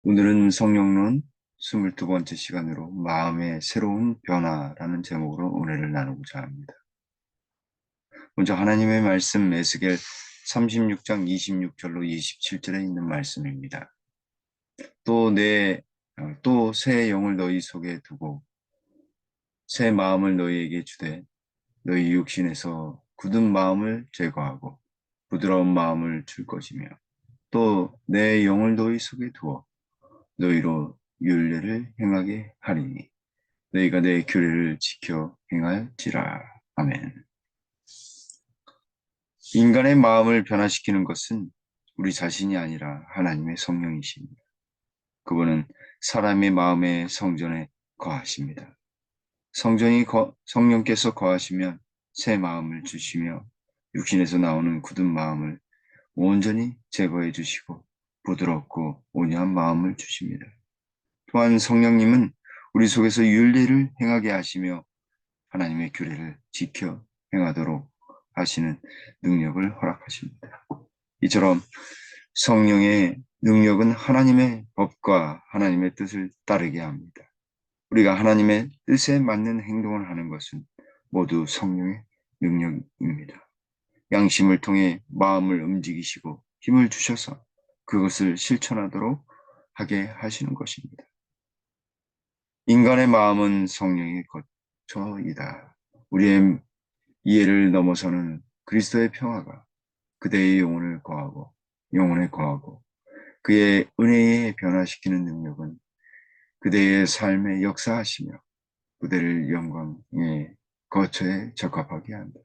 오늘은 성령론 22번째 시간으로 마음의 새로운 변화라는 제목으로 은혜를 나누고자 합니다. 먼저 하나님의 말씀 에스겔 36장 26절로 27절에 있는 말씀입니다. 또 새 영을 너희 속에 두고 새 마음을 너희에게 주되 너희 육신에서 굳은 마음을 제거하고 부드러운 마음을 줄 것이며 또 내 영을 너희 속에 두어 너희로 율례를 행하게 하리니 너희가 내 규례를 지켜 행할지라. 아멘. 인간의 마음을 변화시키는 것은 우리 자신이 아니라 하나님의 성령이십니다. 그분은 사람의 마음의 성전에 거하십니다. 성령께서 거하시면 새 마음을 주시며 육신에서 나오는 굳은 마음을 온전히 제거해 주시고 부드럽고 온유한 마음을 주십니다. 또한 성령님은 우리 속에서 율례를 행하게 하시며 하나님의 규례를 지켜 행하도록 하시는 능력을 허락하십니다. 이처럼 성령의 능력은 하나님의 법과 하나님의 뜻을 따르게 합니다. 우리가 하나님의 뜻에 맞는 행동을 하는 것은 모두 성령의 능력입니다. 양심을 통해 마음을 움직이시고 힘을 주셔서 그것을 실천하도록 하게 하시는 것입니다. 인간의 마음은 성령의 거처이다. 우리의 이해를 넘어서는 그리스도의 평화가 그대의 영혼에 거하고 그의 은혜에 변화시키는 능력은 그대의 삶에 역사하시며 그대를 영광의 거처에 적합하게 한다.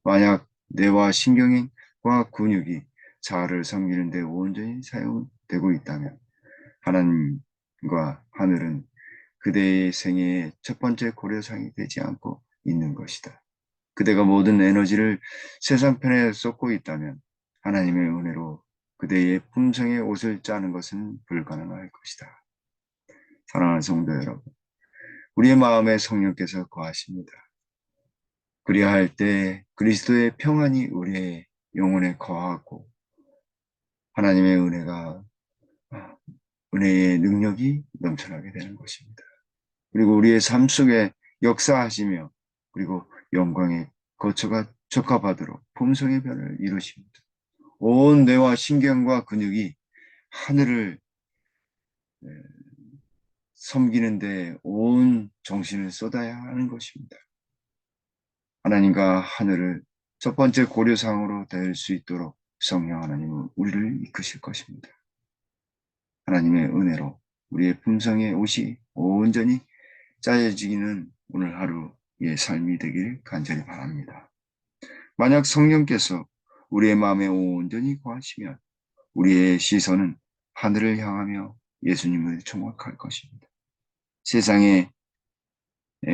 만약 뇌와 신경과 근육이 자아를 섬기는 데 온전히 사용되고 있다면 하나님과 하늘은 그대의 생애의 첫 번째 고려상이 되지 않고 있는 것이다. 그대가 모든 에너지를 세상 편에 쏟고 있다면 하나님의 은혜로 그대의 품성의 옷을 짜는 것은 불가능할 것이다. 사랑하는 성도 여러분, 우리의 마음에 성령께서 거하십니다. 그리할 때 그리스도의 평안이 우리의 영혼에 거하고 하나님의 은혜의 능력이 넘쳐나게 되는 것입니다. 그리고 우리의 삶 속에 역사하시며 그리고 영광의 거처가 적합하도록 품성의 변을 이루십니다. 온 뇌와 신경과 근육이 하늘을 섬기는데 온 정신을 쏟아야 하는 것입니다. 하나님과 하늘을 첫 번째 고려상으로 될 수 있도록 성령 하나님은 우리를 이끄실 것입니다. 하나님의 은혜로 우리의 품성의 옷이 온전히 짜여지기는 오늘 하루의 삶이 되길 간절히 바랍니다. 만약 성령께서 우리의 마음에 온전히 거하시면 우리의 시선은 하늘을 향하며 예수님을 총각할 것입니다. 세상의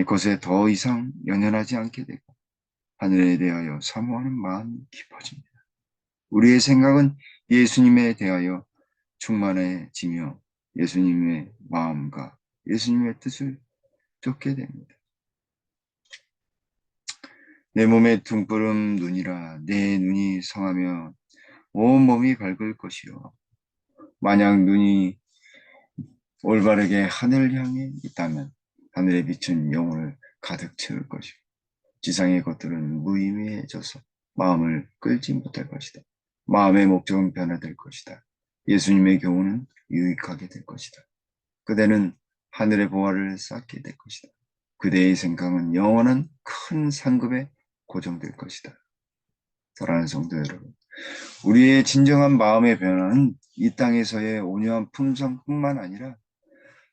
것에 더 이상 연연하지 않게 되고 하늘에 대하여 사모하는 마음이 깊어집니다. 우리의 생각은 예수님에 대하여 충만해지며 예수님의 마음과 예수님의 뜻을 쫓게 됩니다. 내 몸에 등푸른 눈이라 내 눈이 성하며 온 몸이 밝을 것이요. 만약 눈이 올바르게 하늘을 향해 있다면 하늘의 빛은 영혼을 가득 채울 것이고 지상의 것들은 무의미해져서 마음을 끌지 못할 것이다. 마음의 목적은 변화될 것이다. 예수님의 경우는 유익하게 될 것이다. 그대는 하늘의 보화를 쌓게 될 것이다. 그대의 생각은 영원한 큰 상급에 고정될 것이다. 사랑하는 성도 여러분, 우리의 진정한 마음의 변화는 이 땅에서의 온유한 품성뿐만 아니라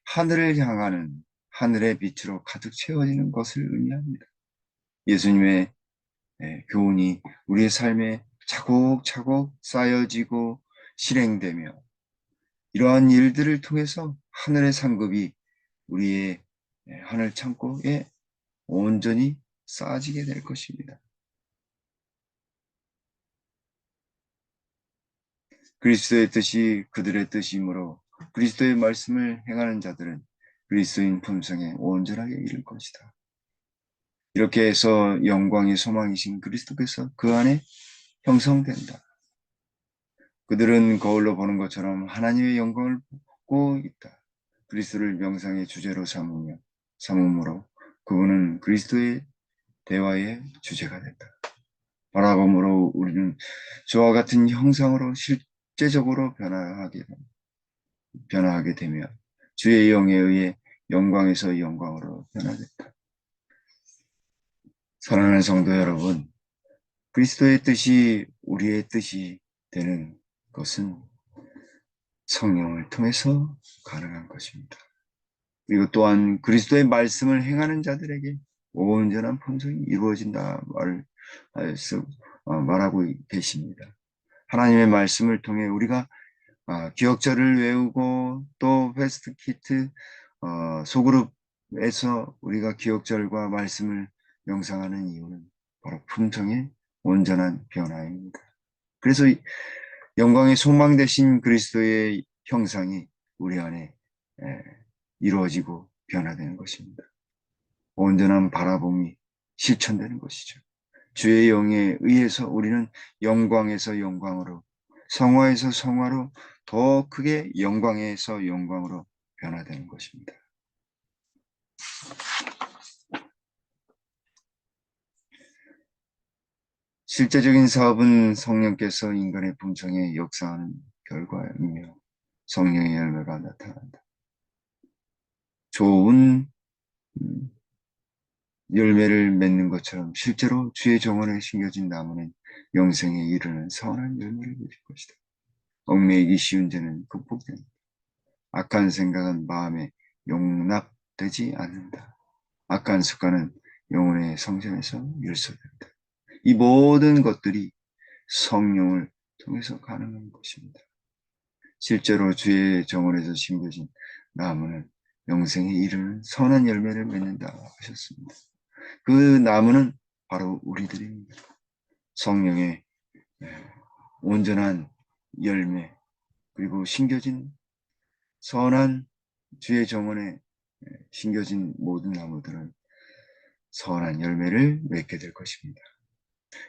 하늘을 향하는 하늘의 빛으로 가득 채워지는 것을 의미합니다. 예수님의 교훈이 우리의 삶에 차곡차곡 쌓여지고 실행되며 이러한 일들을 통해서 하늘의 상급이 우리의 하늘 창고에 온전히 쌓아지게 될 것입니다. 그리스도의 뜻이 그들의 뜻이므로 그리스도의 말씀을 행하는 자들은 그리스도인 품성에 온전하게 이를 것이다. 이렇게 해서 영광의 소망이신 그리스도께서 그 안에 형성된다. 그들은 거울로 보는 것처럼 하나님의 영광을 찾고 있다. 그리스도를 명상의 주제로 삼음으로 그분은 그리스도의 대화의 주제가 된다. 바라봄으로 우리는 저와 같은 형상으로 실제적으로 변화하게 되며 주의 영에 의해 영광에서 영광으로 변화된다. 사랑하는 성도 여러분, 그리스도의 뜻이 우리의 뜻이 되는 것은 성령을 통해서 가능한 것입니다. 그리고 또한 그리스도의 말씀을 행하는 자들에게 온전한 품성이 이루어진다 말하고 계십니다. 하나님의 말씀을 통해 우리가 기억절을 외우고 또 패스트 키트 소그룹에서 우리가 기억절과 말씀을 명상하는 이유는 바로 품성의 온전한 변화입니다. 그래서 영광의 소망 되신 그리스도의 형상이 우리 안에 이루어지고 변화되는 것입니다. 온전한 바라봄이 실천되는 것이죠. 주의 영에 의해서 우리는 영광에서 영광으로, 성화에서 성화로, 더 크게 영광에서 영광으로 변화되는 것입니다. 실제적인 사업은 성령께서 인간의 품성에 역사하는 결과이며 성령의 열매가 나타난다. 좋은 열매를 맺는 것처럼 실제로 주의 정원에 심겨진 나무는 영생에 이르는 선한 열매를 맺을 것이다. 얽매이기 쉬운 죄는 극복된다. 악한 생각은 마음에 용납되지 않는다. 악한 습관은 영혼의 성전에서 일소된다. 이 모든 것들이 성령을 통해서 가능한 것입니다. 실제로 주의 정원에서 심겨진 나무는 영생에 이르는 선한 열매를 맺는다 하셨습니다. 그 나무는 바로 우리들입니다. 성령의 온전한 열매, 그리고 심겨진 선한 주의 정원에 심겨진 모든 나무들은 선한 열매를 맺게 될 것입니다.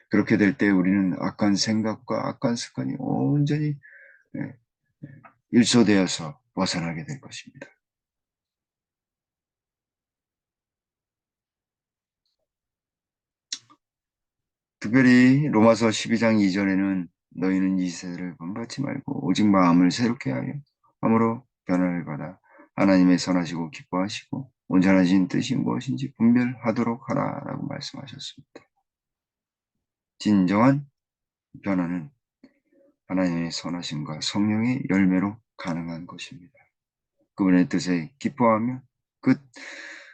그렇게 될 때 우리는 악한 생각과 악한 습관이 온전히 일소되어서 벗어나게 될 것입니다. 특별히 로마서 12장 2절에는 너희는 이 세대를 본받지 말고 오직 마음을 새롭게 하여 함으로 변화를 받아 하나님의 선하시고 기뻐하시고 온전하신 뜻이 무엇인지 분별하도록 하라라고 말씀하셨습니다. 진정한 변화는 하나님의 선하심과 성령의 열매로 가능한 것입니다. 그분의 뜻에 기뻐하며 그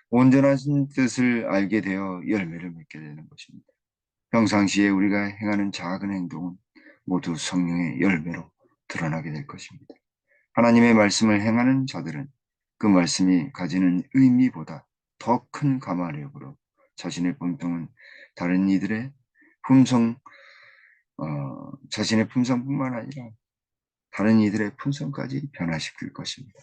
온전하신 뜻을 알게 되어 열매를 맺게 되는 것입니다. 평상시에 우리가 행하는 작은 행동은 모두 성령의 열매로 드러나게 될 것입니다. 하나님의 말씀을 행하는 자들은 그 말씀이 가지는 의미보다 더 큰 감화력으로 자신의 품성은 다른 이들의 품성, 자신의 품성뿐만 아니라 다른 이들의 품성까지 변화시킬 것입니다.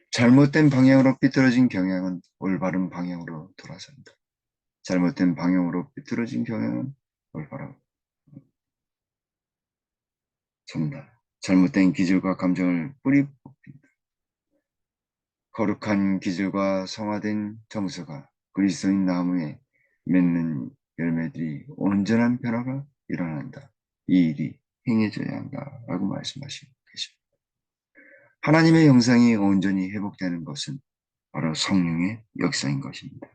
잘못된 방향으로 삐뚤어진 경향은 올바른 방향으로 돌아선다. 잘못된 방향으로 삐뚤어진 경향은 올바로 선다. 잘못된 기질과 감정을 뿌리 뽑힌다. 거룩한 기질과 성화된 정서가 그리스도인 나무에 맺는 열매들이 온전한 변화가 일어난다. 이 일이 행해져야 한다라고 말씀하시고 계십니다. 하나님의 형상이 온전히 회복되는 것은 바로 성령의 역사인 것입니다.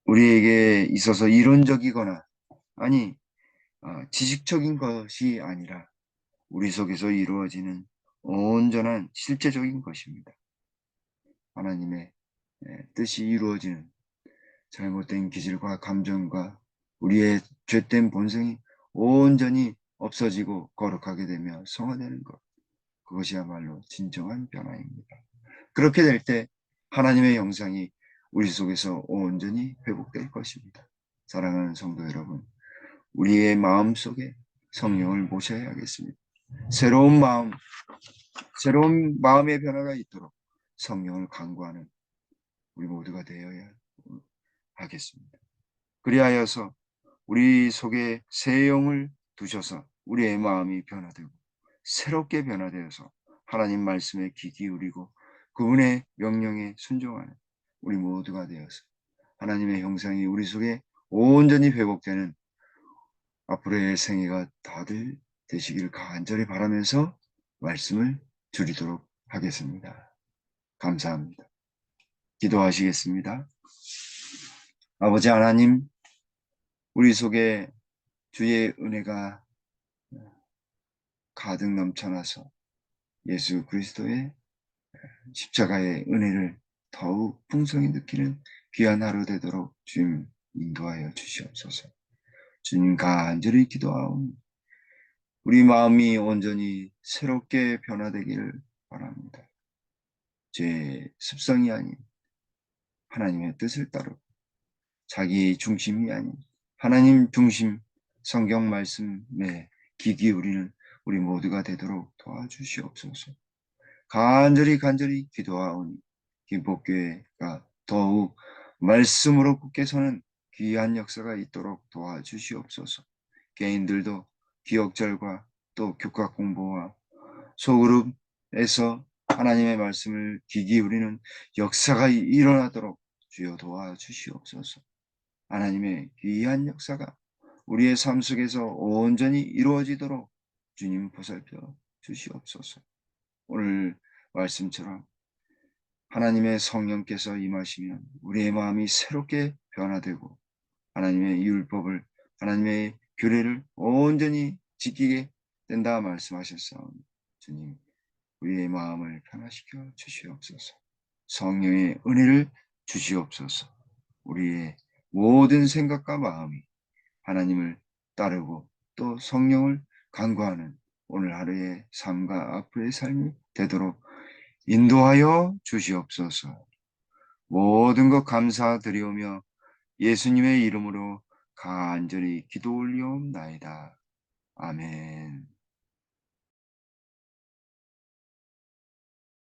우리에게 있어서 이론적이거나 아니 지식적인 것이 아니라 우리 속에서 이루어지는 온전한 실제적인 것입니다. 하나님의 뜻이 이루어지는 잘못된 기질과 감정과 우리의 죄된 본성이 온전히 없어지고 거룩하게 되며 성화되는 것. 그것이야말로 진정한 변화입니다. 그렇게 될 때 하나님의 형상이 우리 속에서 온전히 회복될 것입니다. 사랑하는 성도 여러분, 우리의 마음 속에 성령을 모셔야겠습니다. 새로운 마음의 변화가 있도록 성령을 간구하는 우리 모두가 되어야 하겠습니다. 그리하여서 우리 속에 새 영을 두셔서 우리의 마음이 변화되고 새롭게 변화되어서 하나님 말씀에 귀 기울이고 그분의 명령에 순종하는 우리 모두가 되어서 하나님의 형상이 우리 속에 온전히 회복되는 앞으로의 생애가 다들 되시기를 간절히 바라면서 말씀을 드리도록 하겠습니다. 감사합니다. 기도하시겠습니다. 아버지 하나님, 우리 속에 주의 은혜가 가득 넘쳐나서 예수 그리스도의 십자가의 은혜를 더욱 풍성히 느끼는 귀한 하루 되도록 주님 인도하여 주시옵소서. 주님 간절히 기도하오니 우리 마음이 온전히 새롭게 변화되기를 바랍니다. 제 습성이 아닌 하나님의 뜻을 따르고 자기 중심이 아닌 하나님 중심 성경 말씀에 귀 기울이는 우리 모두가 되도록 도와주시옵소서. 간절히 기도하오니 김포교회가 더욱 말씀으로 굳게 서는 귀한 역사가 있도록 도와주시옵소서. 개인들도 기억절과 또 교과 공부와 소그룹에서 하나님의 말씀을 귀 기울이는 역사가 일어나도록 주여 도와주시옵소서. 하나님의 귀한 역사가 우리의 삶 속에서 온전히 이루어지도록 주님 보살펴 주시옵소서. 오늘 말씀처럼 하나님의 성령께서 임하시면 우리의 마음이 새롭게 변화되고 하나님의 율법을 하나님의 규례를 온전히 지키게 된다 말씀하셨사오니 주님 우리의 마음을 변화시켜 주시옵소서. 성령의 은혜를 주시옵소서. 우리의 모든 생각과 마음이 하나님을 따르고 또 성령을 간구하는 오늘 하루의 삶과 앞으로의 삶이 되도록 인도하여 주시옵소서. 모든 것 감사드리오며 예수님의 이름으로 간절히 기도 올리옵나이다. 아멘.